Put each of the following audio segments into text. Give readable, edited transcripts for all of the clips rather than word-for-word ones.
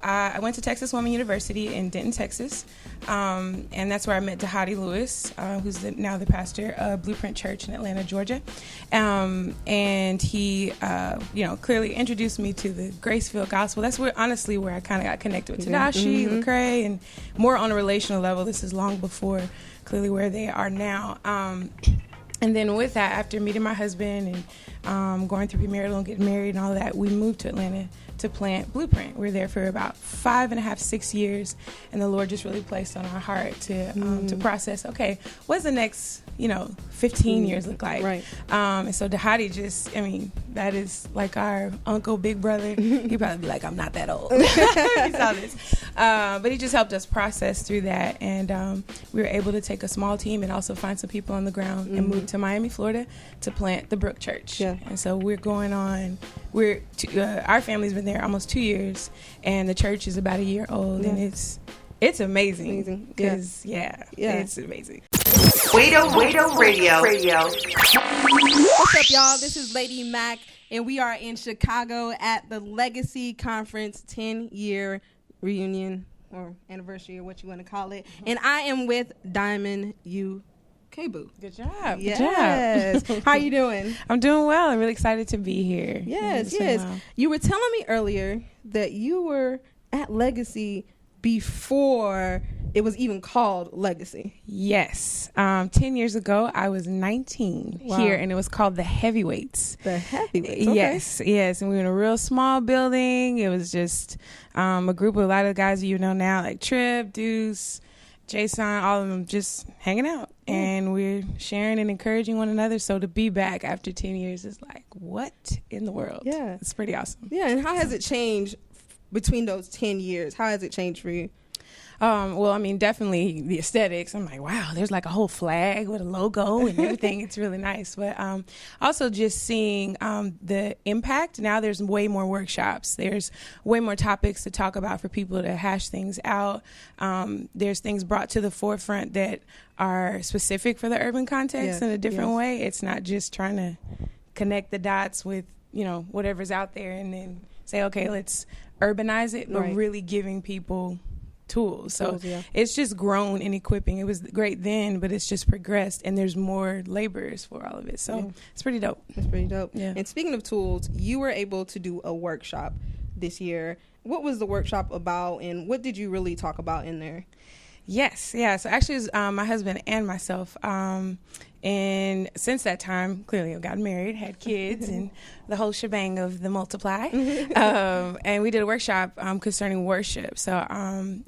I went to Texas Woman University in Denton, Texas, and that's where I met Lewis, who's now the pastor of Blueprint Church in Atlanta, Georgia. And he, clearly introduced me to the grace-filled gospel. That's where I kind of got connected with Tadashi, Lecrae, and more on a relational level. This is long before clearly where they are now. And then with that, after meeting my husband and going through premarital and getting married and all that, we moved to Atlanta to plant Blueprint. We were there for about 5.5, 6 years, and the Lord just really placed on our heart to process, okay, what's the next, 15 years look like? Right. And so Dahadi that is like our uncle, big brother. He'd probably be like, I'm not that old. He saw this. But he just helped us process through that, and we were able to take a small team and also find some people on the ground and move to Miami, Florida to plant the Brook Church. Yeah. And so our family's been there almost 2 years, and the church is about a year old, and it's amazing. Because it's amazing. Wado Radio. What's up, y'all? This is LaideMak, and we are in Chicago at the Legacy Conference 10-year reunion or anniversary or what you want to call it. And I am with Diamone Boo. Good job. Yes. Good job. How you doing? I'm doing well. I'm really excited to be here. Yes. Wow. You were telling me earlier that you were at Legacy before it was even called Legacy. Yes. 10 years ago, I was 19 here, and it was called the Heavyweights. The Heavyweights. Okay. Yes. And we were in a real small building. It was just a group of a lot of guys you know now, like Trip, Deuce, Jason, all of them just hanging out. And we're sharing and encouraging one another. So to be back after 10 years is like, what in the world? Yeah. It's pretty awesome. Yeah. And how has it changed between those 10 years? How has it changed for you? Definitely the aesthetics. I'm like, wow, there's like a whole flag with a logo and everything. It's really nice. But also just seeing the impact. Now there's way more workshops. There's way more topics to talk about for people to hash things out. There's things brought to the forefront that are specific for the urban context in a different way. It's not just trying to connect the dots with, whatever's out there and then say, okay, let's urbanize it, but really giving people tools. So it's just grown in equipping. It was great then, but it's just progressed, and there's more laborers for all of it. So it's pretty dope. It's pretty dope. Yeah. And speaking of tools, you were able to do a workshop this year. What was the workshop about, and what did you really talk about in there? Yes. Yeah. So actually, it was my husband and myself. And since that time, clearly I've gotten married, had kids, and the whole shebang of the multiply. And we did a workshop concerning worship. So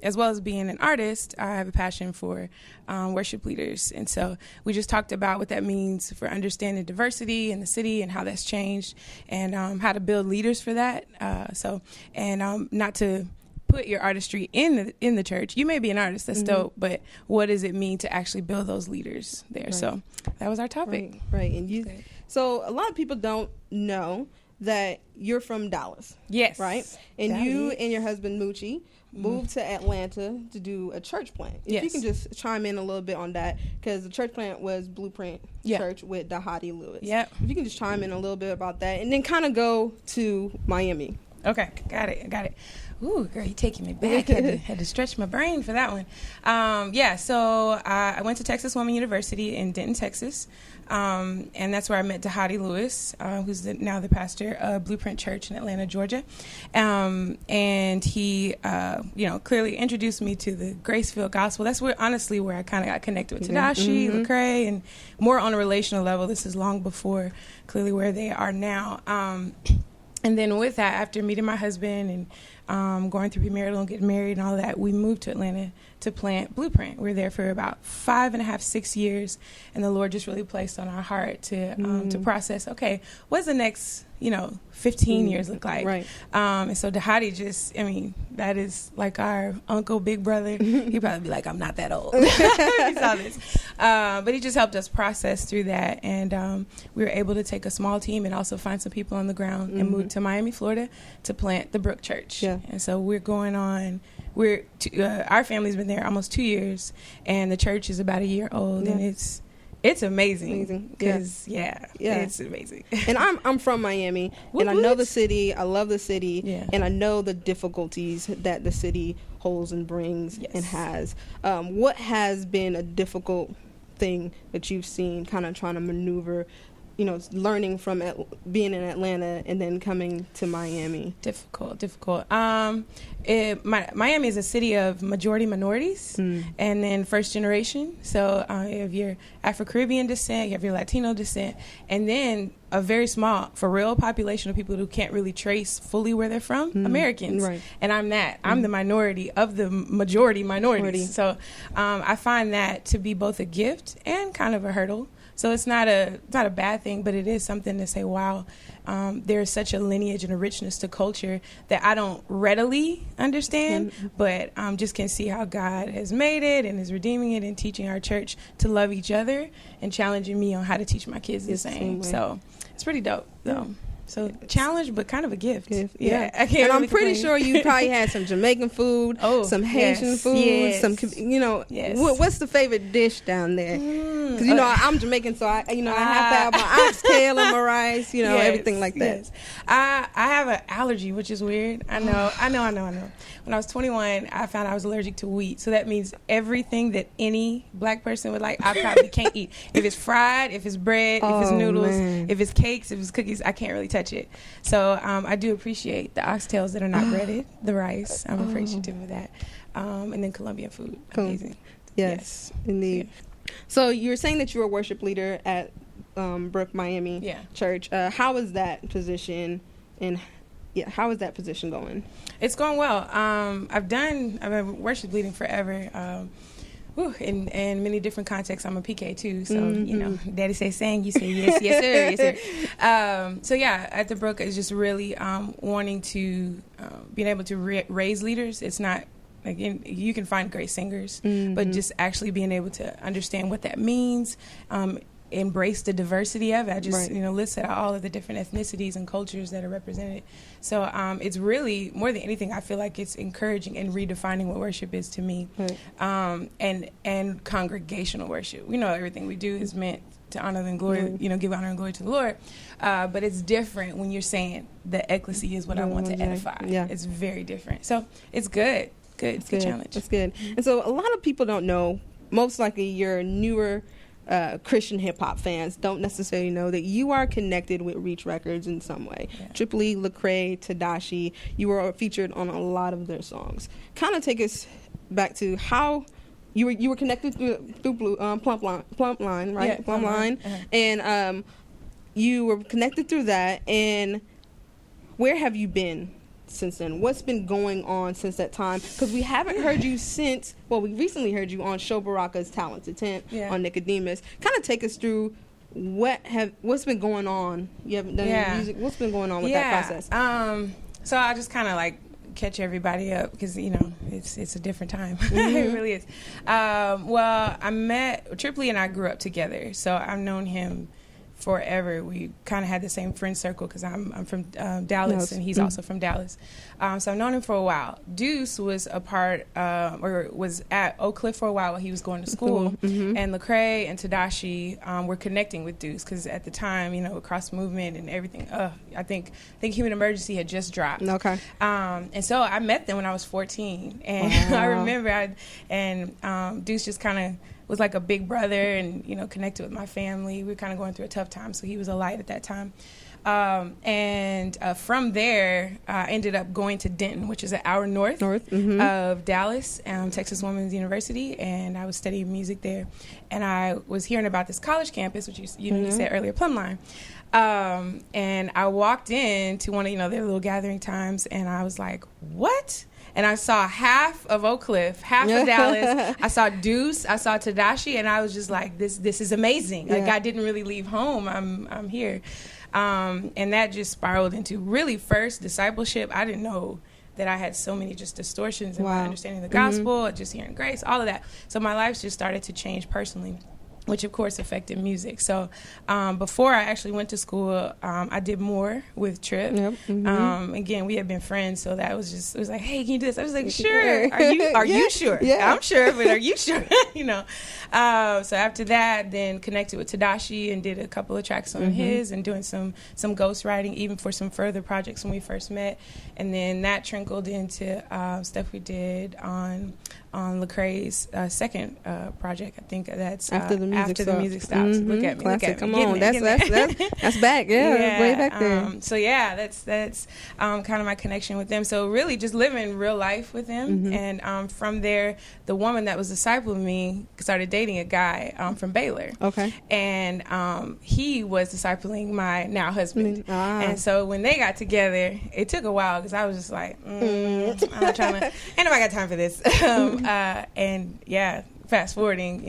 as well as being an artist, I have a passion for worship leaders. And so we just talked about what that means for understanding diversity in the city and how that's changed, and how to build leaders for that. Not to put your artistry in the church. You may be an artist, that's dope, but what does it mean to actually build those leaders there? Right. So that was our topic. Right. And so a lot of people don't know that you're from Dallas. Yes. Right? And you and your husband Moochie moved to Atlanta to do a church plant. If you can just chime in a little bit on that, because the church plant was Blueprint Church with Dahadi Lewis. Yep. If you can just chime in a little bit about that, and then kind of go to Miami. Okay, got it. Ooh, girl, you're taking me back. Had to stretch my brain for that one. So I went to Texas Woman University in Denton, Texas, and that's where I met Lewis, who's now the pastor of Blueprint Church in Atlanta, Georgia. And he, clearly introduced me to the grace-filled gospel. That's where I kind of got connected with Tadashi, Lecrae, and more on a relational level. This is long before clearly where they are now. And then with that, after meeting my husband and going through premarital and getting married and all that, we moved to Atlanta to plant Blueprint. We were there for about 5.5, 6 years, and the Lord just really placed on our heart to process, okay, what's the next, 15 years look like? Right. And so Dahadi that is like our uncle, big brother. He'd probably be like, I'm not that old. He saw this. But he just helped us process through that, and we were able to take a small team and also find some people on the ground and move to Miami, Florida to plant the Brook Church. Yeah. And so our family's been there almost 2 years, and the church is about a year old, and It's amazing. Because it's amazing. And I'm from Miami, and I know the city. I love the city, and I know the difficulties that the city holds and brings and has. What has been a difficult thing that you've seen, kind of trying to maneuver? Learning from being in Atlanta and then coming to Miami. Difficult. Miami is a city of majority minorities and then first generation. So you have your Afro-Caribbean descent, you have your Latino descent, and then a very small, for real, population of people who can't really trace fully where they're from, Americans. Right. And I'm that. I'm the minority of the majority minorities. So I find that to be both a gift and kind of a hurdle. So it's not a bad thing, but it is something to say, wow, there is such a lineage and a richness to culture that I don't readily understand, but just can see how God has made it and is redeeming it and teaching our church to love each other and challenging me on how to teach my kids the same. So it's pretty dope, though. So challenge, but kind of a gift. Yeah. I can't. And I'm pretty sure you probably had some Jamaican food, some Haitian food, some, what's the favorite dish down there? Because, I'm Jamaican, so I have to have my oxtail and my rice, everything like that. Yes. I have an allergy, which is weird. I know. When I was 21, I found I was allergic to wheat. So that means everything that any black person would like, I probably can't eat. If it's fried, if it's bread, if it's noodles, if it's cakes, if it's cookies, I can't really touch it. So I do appreciate the oxtails that are not breaded, the rice. I'm appreciative of that. And then Colombian food. Amazing. Yes, indeed. Yeah. So you were saying that you were a worship leader at Brook Miami Church. How is that position how is that position going? It's going well. I've been worship leading forever. In many different contexts. I'm a PK too, so Daddy say sing, you say yes sir. So at the Brook is just really wanting to being able to raise leaders. It's not again, you can find great singers, but just actually being able to understand what that means. Embrace the diversity of it. I just listed out all of the different ethnicities and cultures that are represented. So it's really, more than anything, I feel like it's encouraging and redefining what worship is to me. And congregational worship. Everything we do is meant to honor and glory, give honor and glory to the Lord. But it's different when you're saying the ecclesia is what I want to edify. It's very different. So it's good. It's a good challenge. It's good. And so a lot of people don't know, most likely your newer Christian hip-hop fans don't necessarily know that you are connected with Reach Records in some way. Triple E, Lecrae, Tadashi, you were featured on a lot of their songs. Kind of take us back to how you were connected through Plump Line, right? Yeah, Plump Line. And you were connected through that. And where have you been since then? What's been going on since that time? Because we haven't heard you since, we recently heard you on Show Baraka's Talented 10 on Nicodemus. Kind of take us through what's been going on. You haven't done any music. What's been going on with that process? So I'll just kind of catch everybody up because, it's a different time. It really is. I met, Triple E and I grew up together. So I've known him forever. We kind of had the same friend circle because I'm from Dallas and he's also from Dallas. So I've known him for a while. Deuce was a part was at Oak Cliff for a while he was going to school. And Lecrae and Tadashi were connecting with Deuce because at the time, Cross Movement and everything. I think Human Emergency had just dropped. And so I met them when I was 14. And I remember Deuce just kind of was like a big brother and, connected with my family. We were kind of going through a tough time, so he was a light at that time. And from there, I ended up going to Denton, which is an hour north of Dallas, Texas Women's University, and I was studying music there. And I was hearing about this college campus, which you said earlier, Plumb Line. And I walked in to one of their little gathering times, and I was like, what? And I saw half of Oak Cliff, half of Dallas. I saw Deuce, I saw Tadashi, and I was just like, this is amazing. I didn't really leave home. I'm here. And that just spiraled into really first discipleship. I didn't know that I had so many just distortions in my understanding of the gospel, just hearing grace, all of that. So my life just started to change personally. which of course affected music. So before I actually went to school, I did more with Trip. Yep. Mm-hmm. Again, we had been friends, so that was just, it was like, hey, can you do this? I was like, sure. Are you sure? Yeah. I'm sure, but are you sure? You know. So after that, then connected with Tadashi and did a couple of tracks on his, and doing some ghost writing even for some further projects when we first met. And then that trickled into stuff we did on Lecrae's second project. I think that's After the Music Stops. Mm-hmm. Look at me. Classic. Look at me. Come on. That's back. Yeah, way back there. So yeah, that's kind of my connection with them. So really just living real life with them. And from there, the woman that was discipling me started dating a guy from Baylor. Okay. And he was discipling my now husband. And so when they got together, it took a while because I was just like, I'm not trying to, ain't nobody got time for this. And yeah, fast forwarding,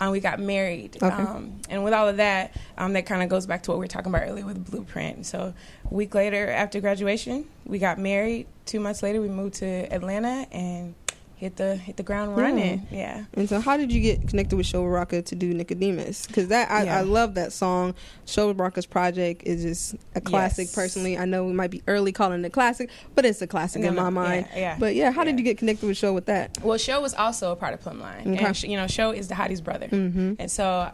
we got married. Okay. And with all of that, that kind of goes back to what we were talking about earlier with Blueprint. So a week later after graduation, we got married. 2 months later, we moved to Atlanta and hit the ground running. Yeah. And so how did you get connected with Show Rocka to do Nicodemus? Because I love that song. Show Rocka's project is just a classic. Yes. Personally, I know we might be early calling it a classic, but it's a classic in my mind. Yeah. But yeah, how did you get connected with Show with that? Well, Show was also a part of Plumline. Okay. And Show is the Hottie's brother. And so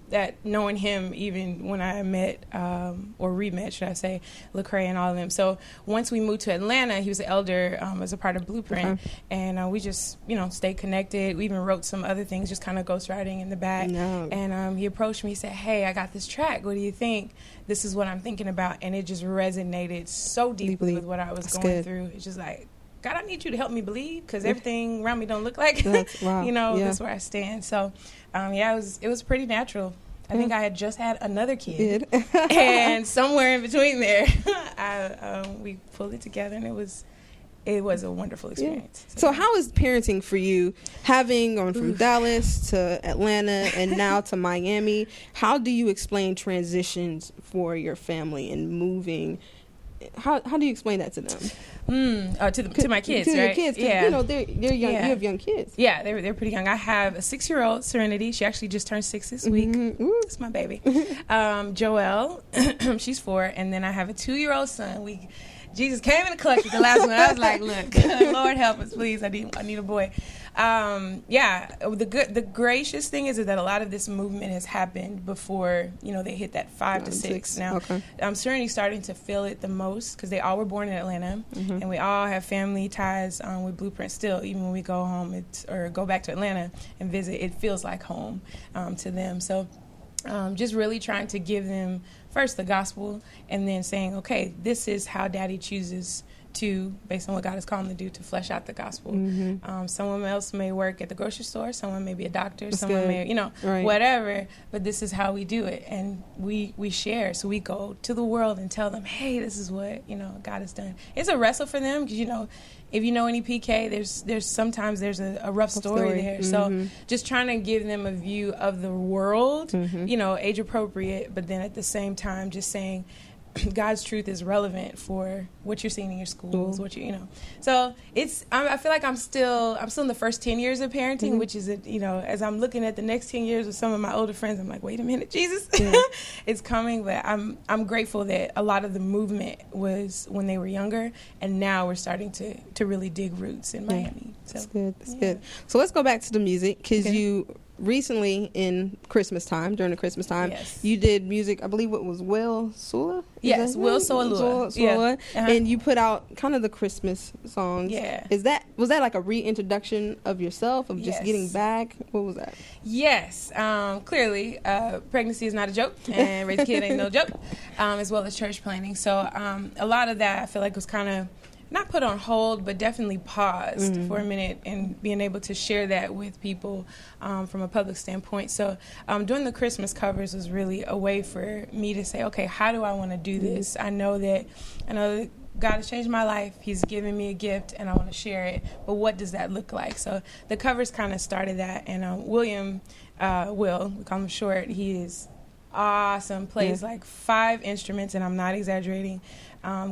that knowing him, even when I met or re-met, should I say, Lecrae and all of them. So once we moved to Atlanta, he was an elder as a part of Blueprint, and we just stayed connected. We even wrote some other things, just kind of ghostwriting in the back. No. And he approached me, he said, hey, I got this track, what do you think? This is what I'm thinking about. And it just resonated so deeply with what I was going through. It's just like, God, I need you to help me believe, because everything around me don't look like that's where I stand. So it was pretty natural. I think I had just had another kid, and somewhere in between there, we pulled it together, and it was a wonderful experience. Yeah. So how is parenting for you, having gone from Dallas to Atlanta and now to Miami? How do you explain transitions for your family and moving? How do you explain that to them? To my kids, to right? Your kids, yeah. They're young. Yeah. You have young kids. Yeah, they're pretty young. I have a 6-year-old, Serenity. She actually just turned 6 this week. It's my baby. Joelle, she's 4, and then I have a 2-year-old son. Jesus came in the clutch with the last one. I was like, look, Lord help us, please. I need a boy. The gracious thing is that a lot of this movement has happened before, they hit that 5 to 6. Now, Serenity's starting to feel it the most because they all were born in Atlanta, and we all have family ties with Blueprint still. Even when we go home or go back to Atlanta and visit, it feels like home to them. So just really trying to give them first the gospel, and then saying, okay, this is how Daddy chooses to, based on what God has called him to do, to flesh out the gospel. Someone else may work at the grocery store, someone may be a doctor, someone may, whatever, but this is how we do it, and we share. So we go to the world and tell them, hey, this is what God has done. It's a wrestle for them because if you know any PK, there's sometimes a rough story there. So just trying to give them a view of the world, age appropriate, but then at the same time just saying God's truth is relevant for what you're seeing in your schools, So I feel like I'm still in the first 10 years of parenting, which is as I'm looking at the next 10 years with some of my older friends, I'm like, wait a minute, Jesus, it's coming. But I'm grateful that a lot of the movement was when they were younger, and now we're starting to really dig roots in Miami. So that's good. That's good. So let's go back to the music, because you recently during the Christmas time, you did music. I believe it was Will Sula. Yes, Will Sula. And you put out kind of the Christmas songs. Yeah. Was that like a reintroduction of yourself, of just getting back? What was that? Yes. Clearly, pregnancy is not a joke, and raising a kid ain't no joke, as well as church planning. So a lot of that I feel like was kind of not put on hold, but definitely paused for a minute, and being able to share that with people from a public standpoint. So doing the Christmas covers was really a way for me to say, okay, how do I want to do this? I know that God has changed my life. He's given me a gift, and I want to share it. But what does that look like? So the covers kind of started that. And William, we call him short, he is awesome. Plays like 5 instruments, and I'm not exaggerating.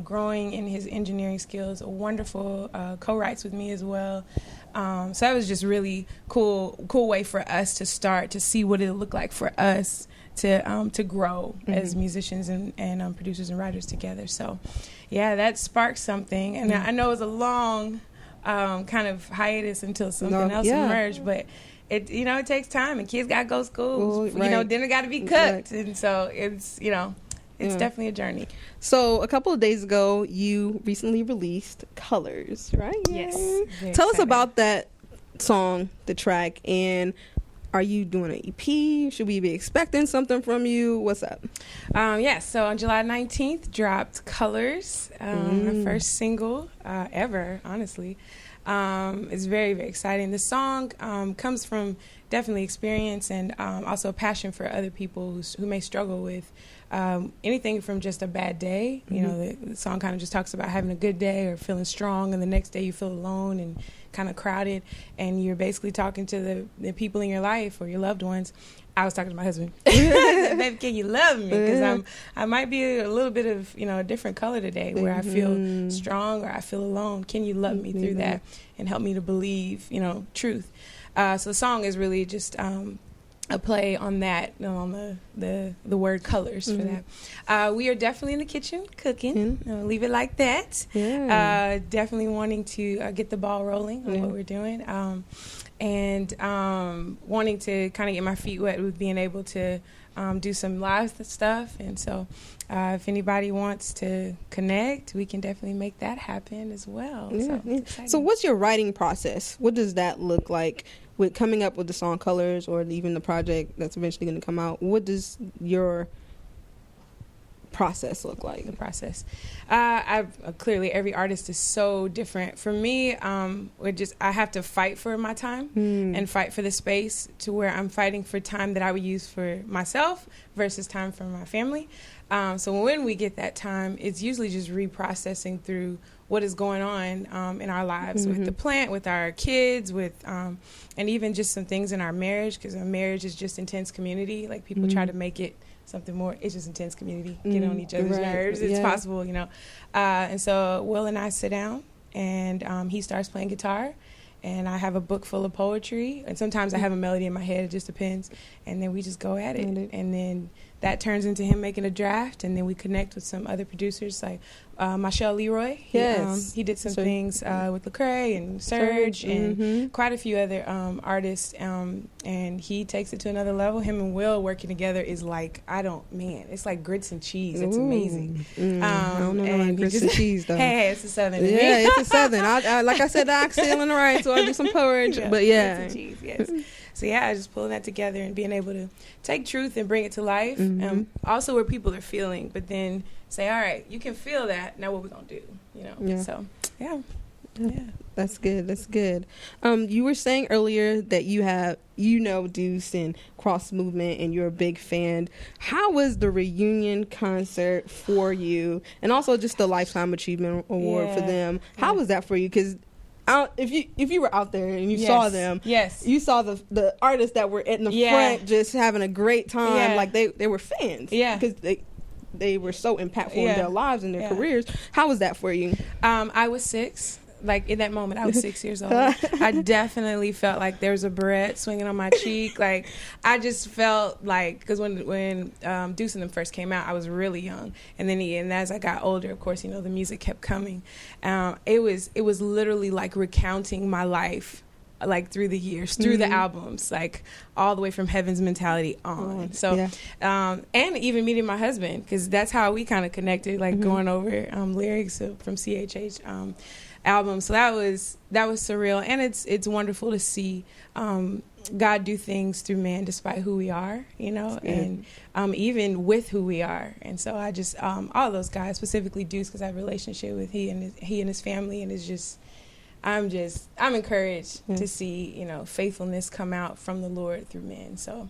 Growing in his engineering skills, a wonderful co-writes with me as well. So that was just really cool way for us to start to see what it looked like for us to grow as musicians and producers and writers together. So yeah, that sparked something, and I know it was a long kind of hiatus until something else emerged, but it it takes time, and kids gotta go to school. Dinner gotta be cooked, and so it's it's definitely a journey. So a couple of days ago, you recently released Colors, right? Yes. Tell us about that song, the track, and are you doing an EP? Should we be expecting something from you? What's up? So on July 19th, dropped Colors, our first single ever, honestly. It's very, very exciting. The song comes from definitely experience and also passion for other people who may struggle with anything from just a bad day. The song kind of just talks about having a good day or feeling strong, and the next day you feel alone and kind of crowded, and you're basically talking to the people in your life or your loved ones. I was talking to my husband. I said, baby, can you love me? Because I might be a little bit of a different color today, where I feel strong or I feel alone. Can you love me through that and help me to believe truth? So the song is really just a play on that, on the word colors for that. We are definitely in the kitchen cooking. Leave it like that. Definitely wanting to get the ball rolling on what we're doing. And wanting to kind of get my feet wet with being able to do some live stuff. And so if anybody wants to connect, we can definitely make that happen as well. So what's your writing process? What does that look like with coming up with the song Colors, or even the project that's eventually going to come out? What does your process look like? The process. Clearly every artist is so different. For me, I have to fight for my time and fight for the space, to where I'm fighting for time that I would use for myself versus time for my family. So when we get that time, it's usually just reprocessing through what is going on in our lives with the plant, with our kids, and even just some things in our marriage, because our marriage is just intense community. Like, people try to make it something more. It's just intense community. Get on each other's nerves. It's possible, And so Will and I sit down, and he starts playing guitar, and I have a book full of poetry, and sometimes I have a melody in my head. It just depends. And then we just go at it, and then that turns into him making a draft, and then we connect with some other producers like Michelle Leroy. He did some things with Lecrae and Serge and quite a few other artists, and he takes it to another level. Him and Will working together is like, it's like grits and cheese. It's amazing. I don't know about grits and cheese, though. Hey, it's a Southern. Yeah, it's a Southern. Like I said, the oxtail and the rice, so I do some porridge. But grits and cheese, yes. So just pulling that together and being able to take truth and bring it to life. Also where people are feeling, but then say, all right, you can feel that. Now what we're going to do, So, yeah. That's good. That's good. You were saying earlier that you have, Deuce and Cross Movement, and you're a big fan. How was the reunion concert for you? And also just the Lifetime Achievement Award for them. How was that for you? Because if you were out there and you saw them, you saw the artists that were in the front just having a great time, like they were fans, because they were so impactful in their lives and their careers. How was that for you? I was 6. Like, in that moment, I was 6 years old. I definitely felt like there was a barrette swinging on my cheek. Like, I just felt like, because when Deuce and them first came out, I was really young. And then as I got older, of course, the music kept coming. It was literally like recounting my life, like, through the years, through the albums, like all the way from Heaven's Mentality on. And even meeting my husband, because that's how we kind of connected, like going over lyrics from CHH album. So that was surreal, and it's wonderful to see God do things through man despite who we are, and even with who we are. And so I just all those guys, specifically Deuce, because I have a relationship with he and his family, and it's just I'm encouraged to see faithfulness come out from the Lord through men. So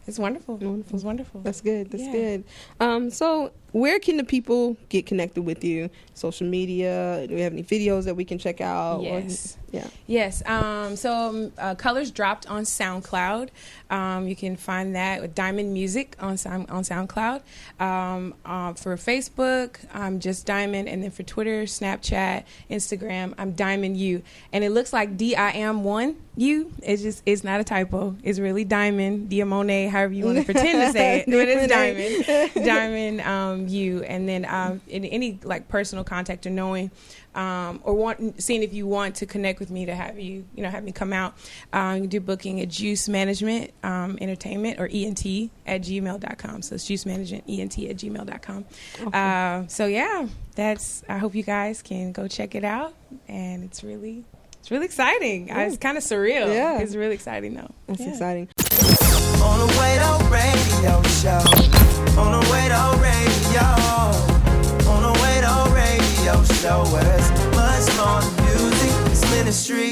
it's wonderful. It was wonderful. That's good. That's good. So where can the people get connected with you? Social media? Do we have any videos that we can check out? Yes. Yes. So Colors dropped on SoundCloud. You can find that with Diamond Music on SoundCloud. For Facebook, I'm just Diamond, and then for Twitter, Snapchat, Instagram, I'm Diamond U. And it looks like DIM1U. It's not a typo. It's really Diamond, Diamone, however you want to pretend to say it, but it's Diamond U. And then in any like personal contact or knowing seeing if you want to connect with me to have you have me come out, you can do booking at Juice Management Entertainment or ENT@gmail.com. So it's Juice Management ENT@gmail.com. Okay. I hope you guys can go check it out, and it's really exciting. It's kind of surreal. Yeah, it's really exciting though. That's exciting. On the Laide radio show. On the Laide radio. On the Laide radio show, where it's much more than music, it's ministry.